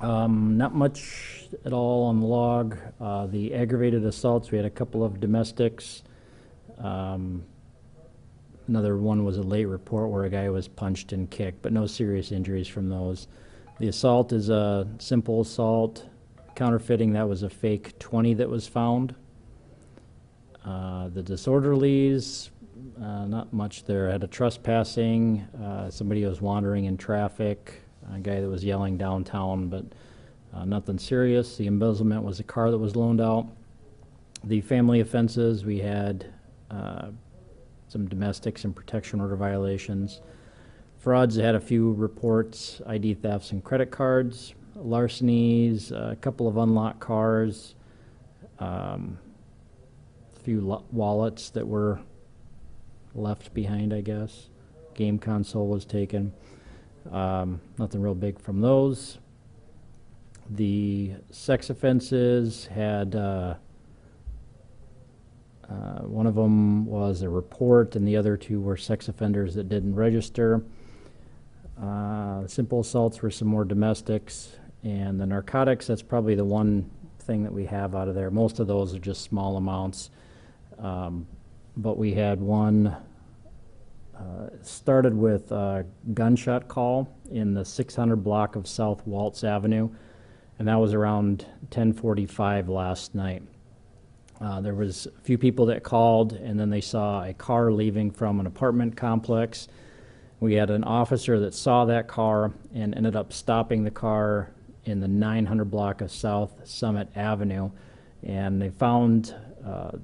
Not much at all on the log. The aggravated assaults, we had a couple of domestics. Another one was a late report where a guy was punched and kicked, but no serious injuries from those. The assault is a simple assault. Counterfeiting, that was a fake 20 that was found. The disorderlies, not much there. Had a trespassing, somebody was wandering in traffic, a guy that was yelling downtown, but nothing serious. The embezzlement was a car that was loaned out. The family offenses, we had some domestics and protection order violations. Frauds had a few reports, ID thefts and credit cards, larcenies, a couple of unlocked cars, a few wallets that were left behind, I guess. Game console was taken. Nothing real big from those. The sex offenses had one of them was a report, and the other two were sex offenders that didn't register. Simple assaults were some more domestics, and the narcotics, that's probably the one thing that we have out of there. Most of those are just small amounts, but we had one started with a gunshot call in the 600 block of South Waltz Avenue, and that was around 10:45 last night. There was a few people that called, and then they saw a car leaving from an apartment complex. We had an officer that saw that car and ended up stopping the car in the 900 block of South Summit Avenue, and they found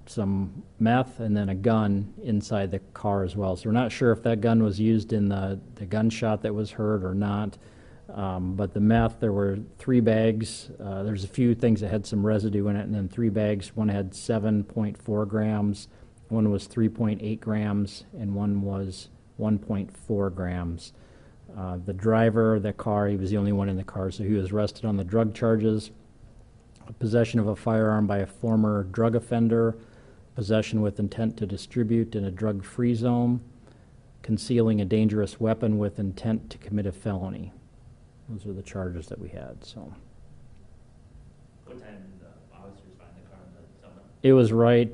some meth and then a gun inside the car as well. So we're not sure if that gun was used in the gunshot that was heard or not. But the meth, there were 3 bags. There's a few things that had some residue in it, and then 3 bags. One had 7.4 grams, one was 3.8 grams, and one was 1.4 grams. The driver of the car, he was the only one in the car, so he was arrested on the drug charges. Possession of a firearm by a former drug offender, possession with intent to distribute in a drug-free zone, concealing a dangerous weapon with intent to commit a felony. Those are the charges that we had. So. What time did the officers find the car in the Summit? It was right,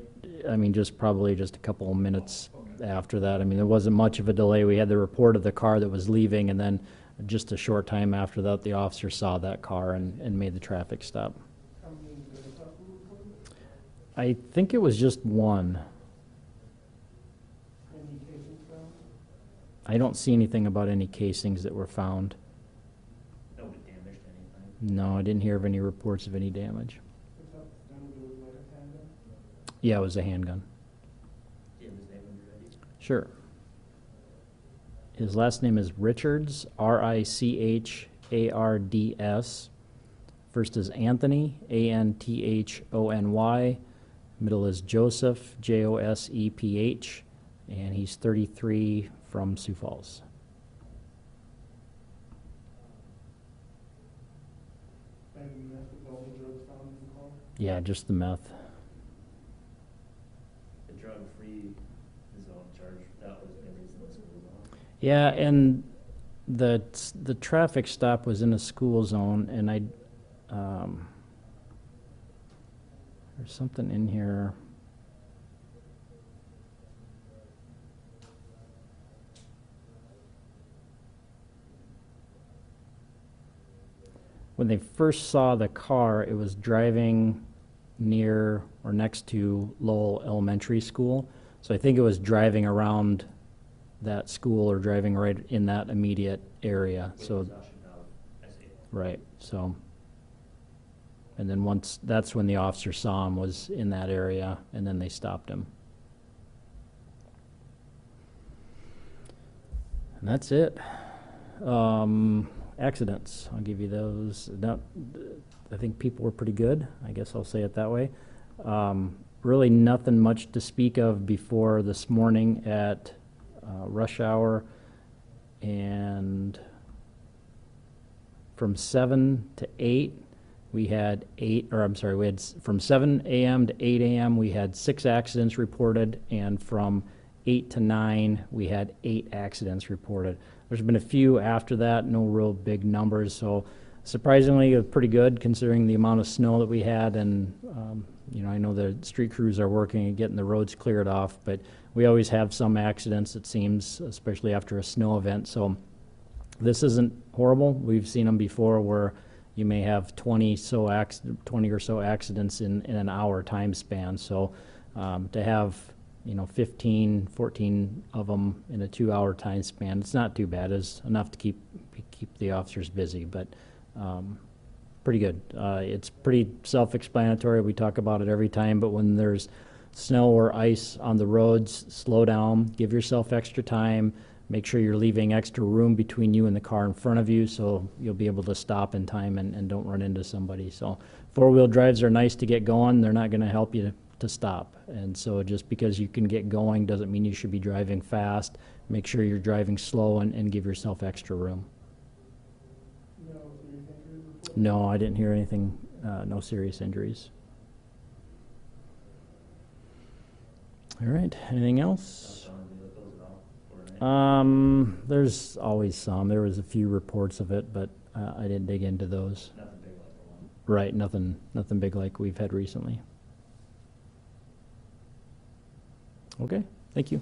I mean, probably just a couple of minutes after that. I mean, there wasn't much of a delay. We had the report of the car that was leaving, and then just a short time after that, the officer saw that car and made the traffic stop. How many were reported? I think it was just one. Any casings found? I don't see anything about any casings that were found. Nobody damaged anything? No, I didn't hear of any reports of any damage. What's up? Then we do like a handgun? Yeah, it was a handgun. Do you have his name when you're ready? Sure. His last name is Richards, Richards. First is Anthony, Anthony. Middle is Joseph, Joseph, and he's 33 from Sioux Falls. Any meth with all the drugs found in the car? Yeah, just the meth. The drug-free zone charge, that was the reason the school zone. Yeah, and the traffic stop was in a school zone, and there's something in here. When they first saw the car, it was driving near or next to Lowell Elementary School. So I think it was driving around that school or driving right in that immediate area. So, Possession of, I see. right, so. And then that's when the officer saw him, was in that area, and then they stopped him. And that's it. Accidents, I'll give you those. I think people were pretty good, I guess I'll say it that way. Really nothing much to speak of before this morning at rush hour, and from 7 to 8, we had from 7 a.m. to 8 a.m. we had 6 accidents reported, and from 8 to 9 we had 8 accidents reported. There's been a few after that, no real big numbers, so Surprisingly, pretty good considering the amount of snow that we had, and you know, I know the street crews are working and getting the roads cleared off, but we always have some accidents, it seems, especially after a snow event. So this isn't horrible. We've seen them before where you may have 20 or so accidents in an hour time span. So to have, you know, 15, 14 of them in a 2-hour time span, it's not too bad. It's enough to keep the officers busy, but pretty good. It's pretty self-explanatory. We talk about it every time, but when there's snow or ice on the roads, slow down, give yourself extra time, make sure you're leaving extra room between you and the car in front of you so you'll be able to stop in time and don't run into somebody. So four-wheel drives are nice to get going. They're not going to help you to stop. And so just because you can get going doesn't mean you should be driving fast. Make sure you're driving slow and give yourself extra room. No, serious injuries reported? No, I didn't hear anything, no serious injuries. All right, anything else? Not selling vehicles at all overnight? There's always some. There was a few reports of it, but I didn't dig into those. Nothing big like the one. Right, nothing big like we've had recently. Okay, thank you.